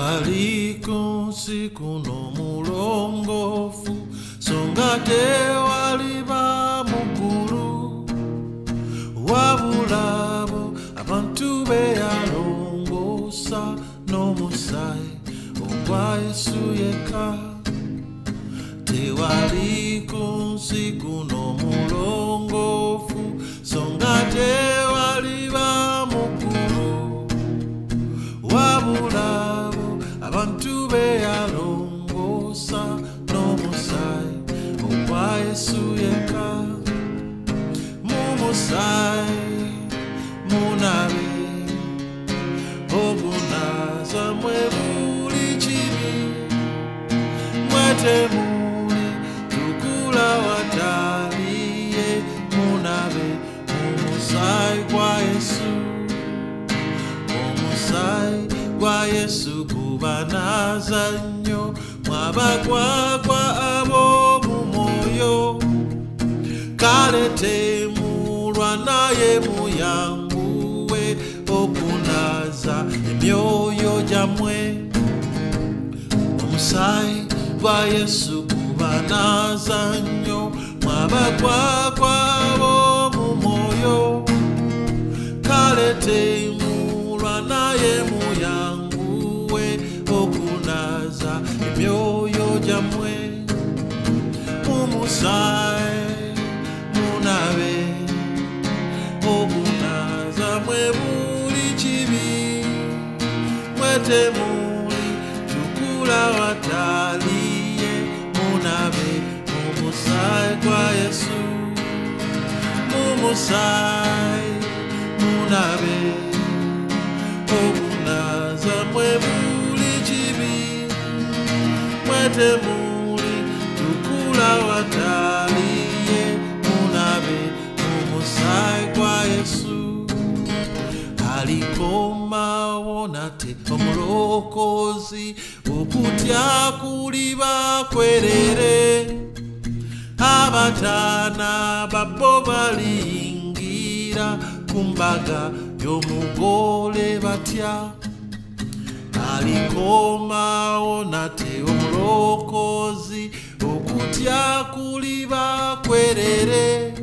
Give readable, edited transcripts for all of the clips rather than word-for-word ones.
Tewaliko nsiku n'omulongofu, songa tewaliba mukulu, wabula abo abantu beyalongosa n'omusaayi ogwa Yesu yekka. Tewaliko nsiku n'omulongofu, songa tewaliba mukulu, wabula abantu beyalongosa n'omusaayi ogwa Yesu yekka. Mumusaayi munabe ogunaza mwe buli kibi, mwetemuli tukula wataliye, munabe mumusaayi gwa Yesu. Omusaayi gwa Yesu gubanaza nnyo, mwabagwagwa ab'omu mwoyo. Kale temulwa naye muyanguwe okunaza emyoyo gyammwe. Omusaayi gwa Yesu gubanaza nnyo, mwabagwagwa ab'omu mwoyo. Kale temulwa naye muyanguwe okunaza emyoyo gyammwe. Mumusaayi munabe ogunaza mwe buli kibi, mwetemuli tukula wataliye, munabe mumusaayi gwa Yesu. Mumusaayi munabe ogunaza mwe buli kibi, mwetemuli tukula wataliye, munabe mumusaayi gwa Yesu. Alikomawo nate omulokozi, okutya kuliba kwerere. Abataana babbo baliyingira ku mbaga y'omugole batya. Alikomawo nate omulokozi, okutya kuliba kwerere.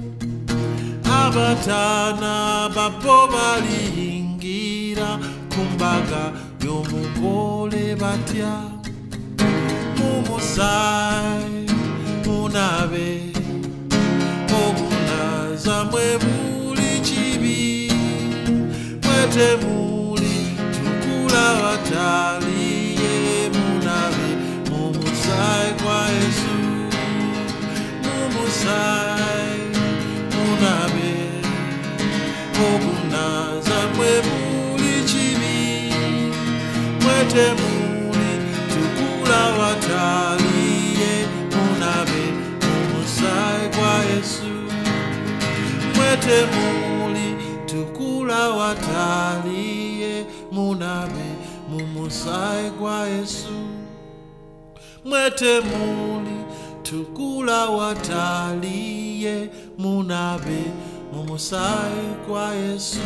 Abataana babbo baliyingira ku mbaga y'omugole batya. Mumusaayi munabe ogunaza mwe buli kibi, mwetemuli tukula wataliye, munabe mumusaayi gwa Yesu. Mumusaayi munabe ogunaza mwe buli kibi, mwetemuli tukula wataliye, munabe mumusaayi gwa Yesu. Mwetemuli tukula wataliye, munabe mumusaayi gwa Yesu. Mwetemuli tukula wataliye, munabe mumusaayi gwa Yesu.